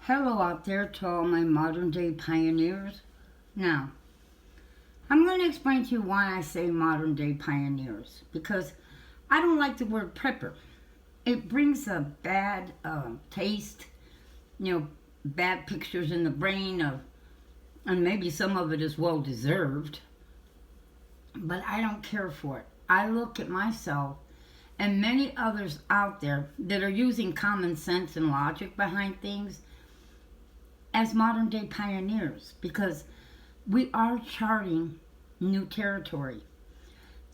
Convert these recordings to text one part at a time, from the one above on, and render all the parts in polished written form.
Hello out there to all my modern day pioneers. Now, I'm going to explain to you why I say modern day pioneers. Because I don't like the word prepper. It brings a bad taste, bad pictures in the brain of, and maybe some of it is well deserved, but I don't care for it. I look at myself and many others out there that are using common sense and logic behind things as modern day pioneers because we are charting new territory.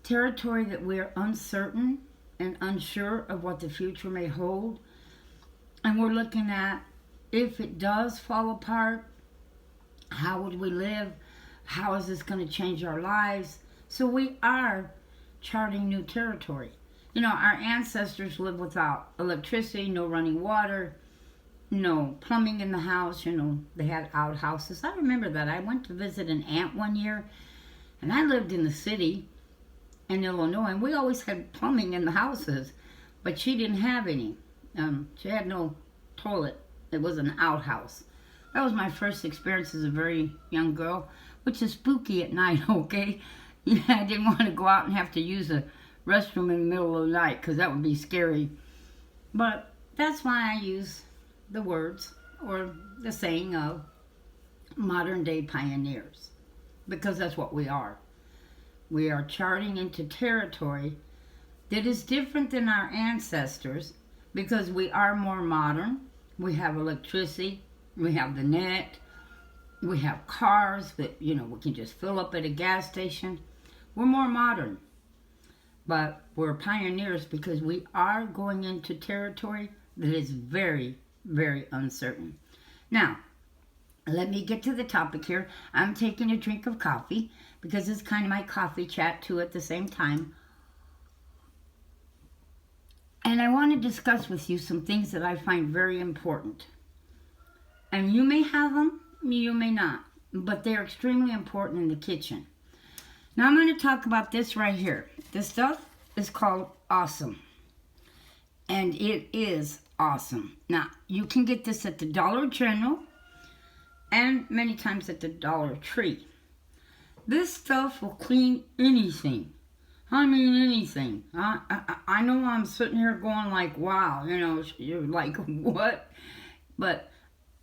Territory that we are uncertain and unsure of what the future may hold. And we're looking at if it does fall apart, how would we live? How is this going to change our lives? So we are charting new territory. Our ancestors lived without electricity, no running water, no plumbing in the house. They had outhouses. I remember that. I went to visit an aunt one year, and I lived in the city in Illinois, and we always had plumbing in the houses, but she didn't have any. She had no toilet. It was an outhouse. That was my first experience as a very young girl, which is spooky at night, okay? I didn't want to go out and have to use a restroom in the middle of the night because that would be scary. But that's why I use the words or the saying of modern day pioneers, because that's what we are. We are charting into territory that is different than our ancestors because we are more modern. We have electricity, we have the net, we have cars that, we can just fill up at a gas station. We're more modern, but we're pioneers because we are going into territory that is very, very uncertain. Now, let me get to the topic here. I'm taking a drink of coffee because it's kind of my coffee chat too at the same time. And I want to discuss with you some things that I find very important. And you may have them, you may not, but they're extremely important in the kitchen. Now I'm going to talk about this right here. This stuff is called Awesome. And it is awesome. Now, you can get this at the Dollar General and many times at the Dollar Tree. This stuff will clean anything. I mean anything. I know I'm sitting here going like, wow, you're like, what? But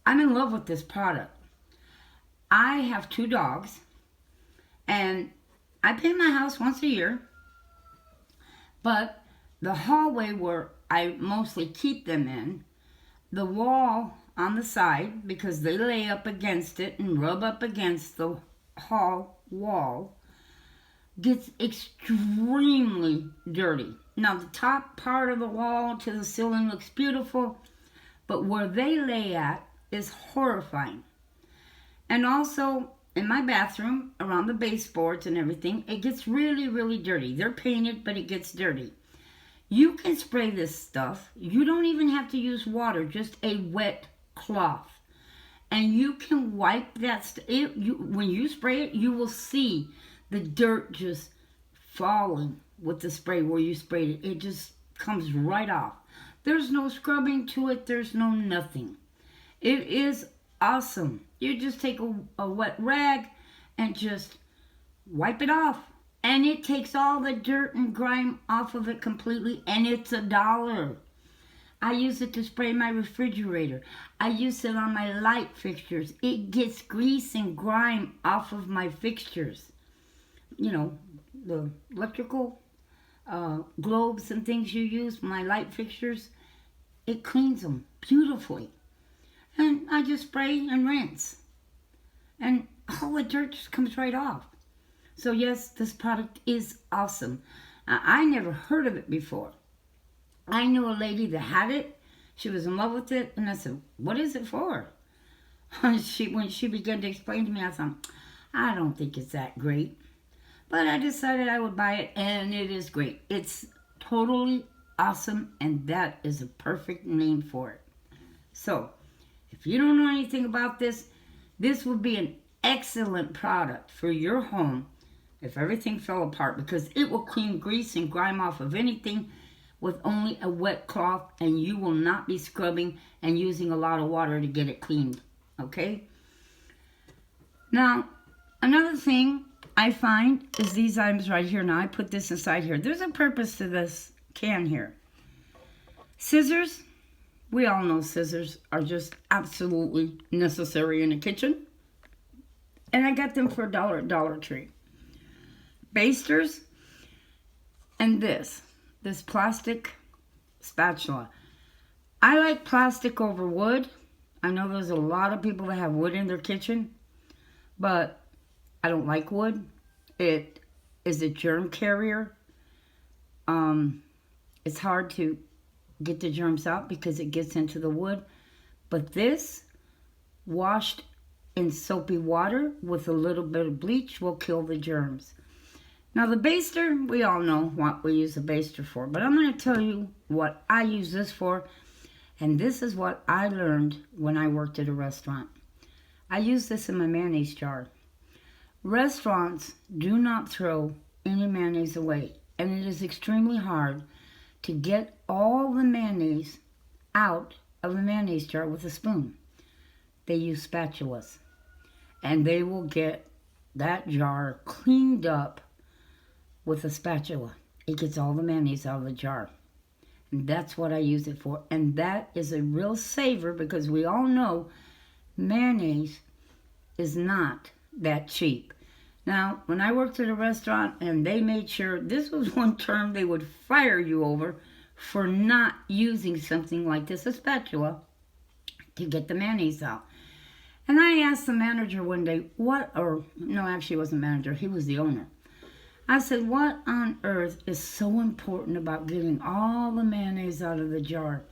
I'm in love with this product. I have 2 dogs, and I paint my house once a year, but the hallway where I mostly keep them in, the wall on the side, because they lay up against it and rub up against the hall wall, gets extremely dirty. Now, the top part of the wall to the ceiling looks beautiful, but where they lay at is horrifying. And also, in my bathroom, around the baseboards and everything, it gets really, really dirty. They're painted, but it gets dirty. You can spray this stuff. You don't even have to use water, just a wet cloth. And you can wipe that when you spray it, you will see the dirt just falling with the spray where you sprayed it. It just comes right off. There's no scrubbing to it. There's no nothing. It is awesome. You just take a wet rag and just wipe it off. And it takes all the dirt and grime off of it completely. And it's $1. I use it to spray my refrigerator. I use it on my light fixtures. It gets grease and grime off of my fixtures. The electrical globes and things you use, my light fixtures, it cleans them beautifully. And I just spray and rinse. And all the dirt just comes right off. So yes, this product is awesome. I never heard of it before. I knew a lady that had it. She was in love with it. And I said, what is it for? When she began to explain to me, I thought, I don't think it's that great. But I decided I would buy it, and it is great. It's totally awesome, and that is a perfect name for it. So, if you don't know anything about this, this would be an excellent product for your home if everything fell apart, because it will clean grease and grime off of anything with only a wet cloth, and you will not be scrubbing and using a lot of water to get it cleaned, okay? Now, another thing I find is these items right here. Now, I put this inside here. There's a purpose to this can here. Scissors. We all know scissors are just absolutely necessary in the kitchen. And I got them for $1 at Dollar Tree. Basters. And this plastic spatula. I like plastic over wood. I know there's a lot of people that have wood in their kitchen, but I don't like wood. It is a germ carrier. It's hard to get the germs out because it gets into the wood. But this, washed in soapy water with a little bit of bleach, will kill the germs. Now the baster, we all know what we use a baster for, but I'm going to tell you what I use this for, and this is what I learned when I worked at a restaurant. I use this in my mayonnaise jar. Restaurants do not throw any mayonnaise away, and it is extremely hard to get all the mayonnaise out of the mayonnaise jar with a spoon. They use spatulas, and they will get that jar cleaned up with a spatula. It gets all the mayonnaise out of the jar. And that's what I use it for. And that is a real saver because we all know mayonnaise is not that cheap. Now, when I worked at a restaurant and they made sure, this was one term they would fire you over for not using something like this, a spatula, to get the mayonnaise out. And I asked the manager one day, actually it wasn't manager, he was the owner. I said, what on earth is so important about getting all the mayonnaise out of the jar?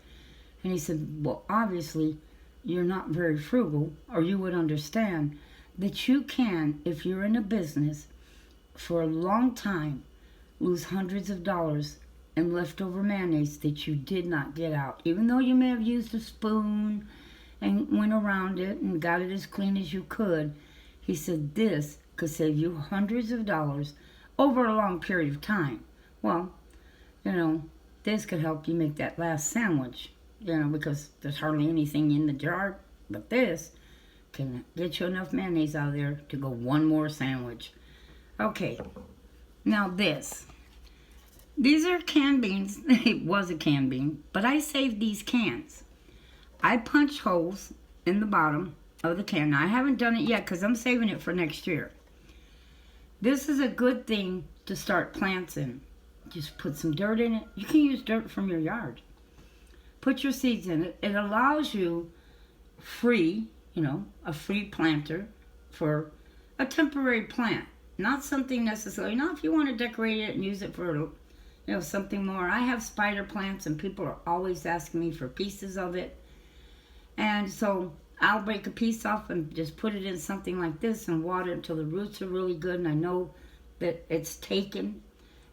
And he said, well, obviously, you're not very frugal, or you would understand that you can, if you're in a business, for a long time, lose hundreds of dollars in leftover mayonnaise that you did not get out. Even though you may have used a spoon and went around it and got it as clean as you could, he said this could save you hundreds of dollars over a long period of time. Well, this could help you make that last sandwich, because there's hardly anything in the jar, but this can get you enough mayonnaise out of there to go one more sandwich. Okay, now this. These are canned beans. It was a canned bean, but I saved these cans. I punched holes in the bottom of the can. Now, I haven't done it yet because I'm saving it for next year. This is a good thing to start plants in. Just put some dirt in it. You can use dirt from your yard. Put your seeds in it. It allows you a free planter for a temporary plant. Not something necessarily. Not if you want to decorate it and use it for, something more. I have spider plants and people are always asking me for pieces of it. And so I'll break a piece off and just put it in something like this and water it until the roots are really good and I know that it's taken.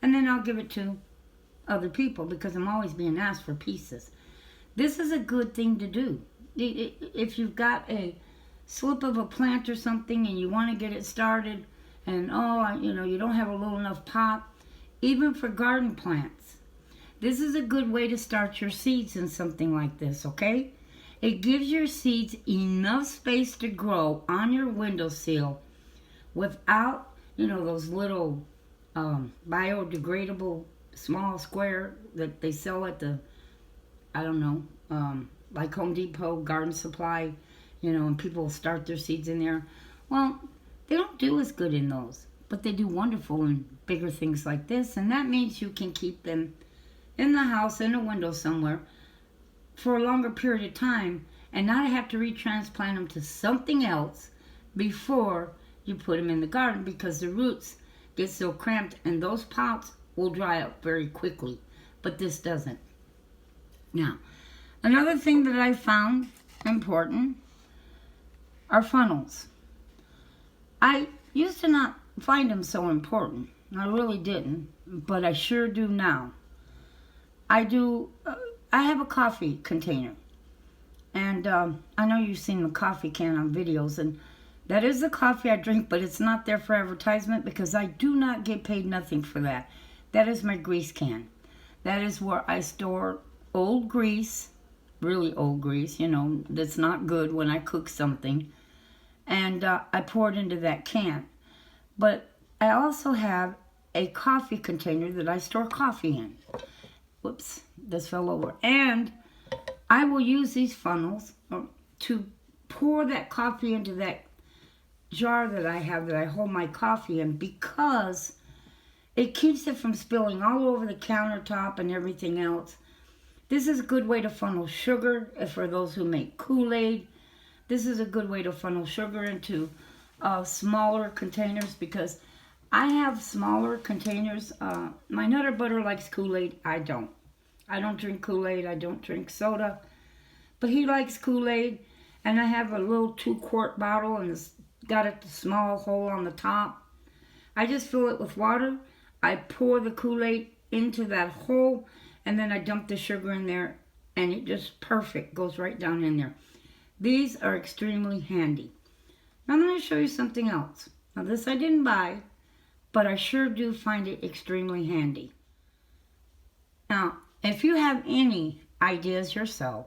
And then I'll give it to other people because I'm always being asked for pieces. This is a good thing to do. If you've got a slip of a plant or something and you want to get it started and you don't have a little enough pot, even for garden plants, this is a good way to start your seeds in something like this, okay? It gives your seeds enough space to grow on your windowsill without, those little biodegradable small square that they sell at the, like Home Depot, Garden Supply, and people start their seeds in there. Well, they don't do as good in those, but they do wonderful in bigger things like this, and that means you can keep them in the house, in a window somewhere, for a longer period of time and not have to retransplant them to something else before you put them in the garden because the roots get so cramped and those pots will dry up very quickly, but this doesn't. Now, another thing that I found important are funnels. I used to not find them so important. I really didn't, but I sure do now. I have a coffee container. And I know you've seen the coffee can on videos. And that is the coffee I drink, but it's not there for advertisement because I do not get paid nothing for that. That is my grease can. That is where I store old grease, really old grease, that's not good when I cook something. And I pour it into that can. But I also have a coffee container that I store coffee in. Whoops, this fell over. And I will use these funnels to pour that coffee into that jar that I have that I hold my coffee in, because it keeps it from spilling all over the countertop and everything else. This is a good way to funnel sugar for those who make Kool-Aid. This is a good way to funnel sugar into smaller containers, because I have smaller containers. My Nutter Butter likes Kool-Aid. I don't. I don't drink Kool-Aid. I don't drink soda. But he likes Kool-Aid. And I have a little 2-quart bottle, and it's got a small hole on the top. I just fill it with water. I pour the Kool-Aid into that hole, and then I dump the sugar in there, and it just perfect goes right down in there. These are extremely handy. Now I'm going to show you something else. Now this I didn't buy, but I sure do find it extremely handy. Now, if you have any ideas yourself,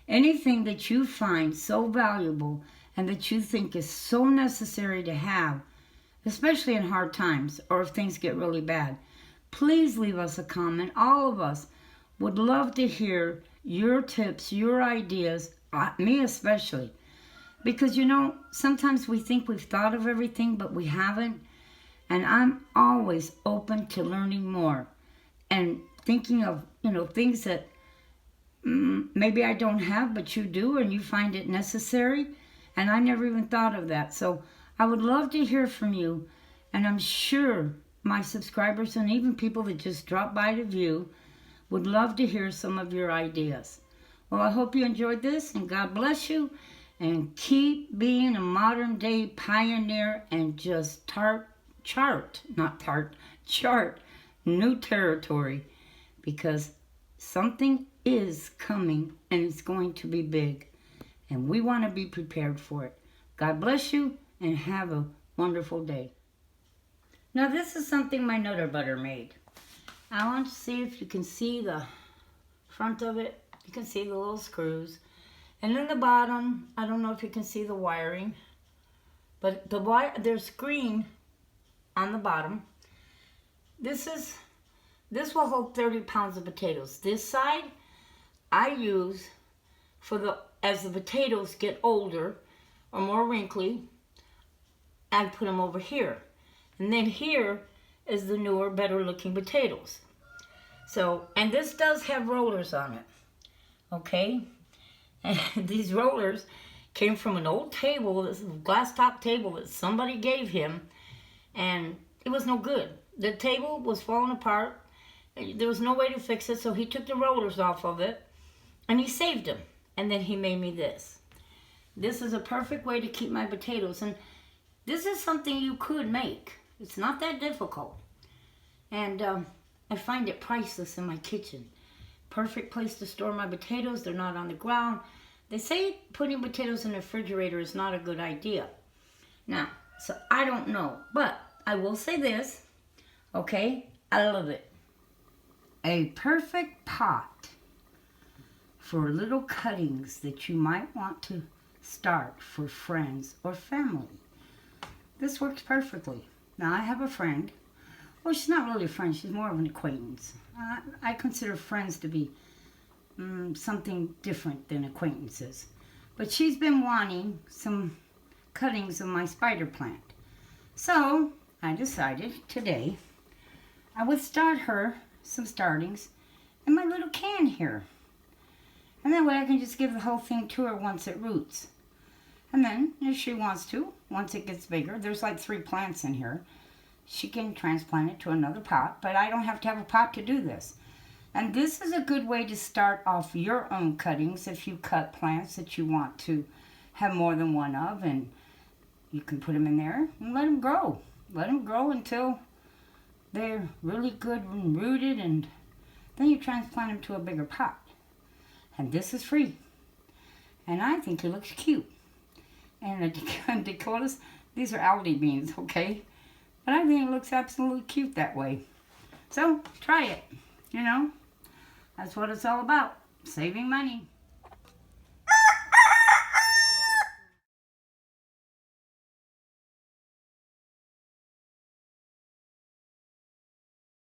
anything that you find so valuable and that you think is so necessary to have, especially in hard times or if things get really bad, please leave us a comment. All of us would love to hear your tips, your ideas, me especially. Because, sometimes we think we've thought of everything, but we haven't. And I'm always open to learning more and thinking of, things that maybe I don't have, but you do, and you find it necessary. And I never even thought of that. So I would love to hear from you. And I'm sure my subscribers and even people that just drop by to view would love to hear some of your ideas. Well, I hope you enjoyed this, and God bless you. And keep being a modern day pioneer and just chart new territory, because something is coming and it's going to be big, and we want to be prepared for it. God bless you and have a wonderful day. Now this is something my Nutter Butter made. I want to see if you can see the front of it. You can see the little screws. And then the bottom, I don't know if you can see the wiring, but there's green on the bottom. This will hold 30 pounds of potatoes. This side I use as the potatoes get older or more wrinkly, I put them over here. And then here is the newer, better looking potatoes. So, and this does have rollers on it, okay? And these rollers came from an old table, this glass top table that somebody gave him, and it was no good. The table was falling apart. There was no way to fix it, so he took the rollers off of it, and he saved them. And then he made me this. This is a perfect way to keep my potatoes, and this is something you could make. It's not that difficult. And I find it priceless in my kitchen. Perfect place to store my potatoes. They're not on the ground. They say putting potatoes in the refrigerator is not a good idea. Now, so I don't know, but I will say this, okay? I love it. A perfect pot for little cuttings that you might want to start for friends or family. This works perfectly. Now, I have a friend. Well, she's not really a friend. She's more of an acquaintance. I consider friends to be something different than acquaintances. But she's been wanting some cuttings of my spider plant. So I decided today I would start her some startings in my little can here. And that way I can just give the whole thing to her once it roots. And then, if she wants to, once it gets bigger, there's like 3 plants in here, she can transplant it to another pot, but I don't have to have a pot to do this. And this is a good way to start off your own cuttings if you cut plants that you want to have more than one of, and you can put them in there and let them grow. Let them grow until they're really good and rooted, and then you transplant them to a bigger pot. And this is free. And I think it looks cute. And the Dakotas, these are Aldi beans, okay? But I think it looks absolutely cute that way. So, try it. You know, that's what it's all about, saving money.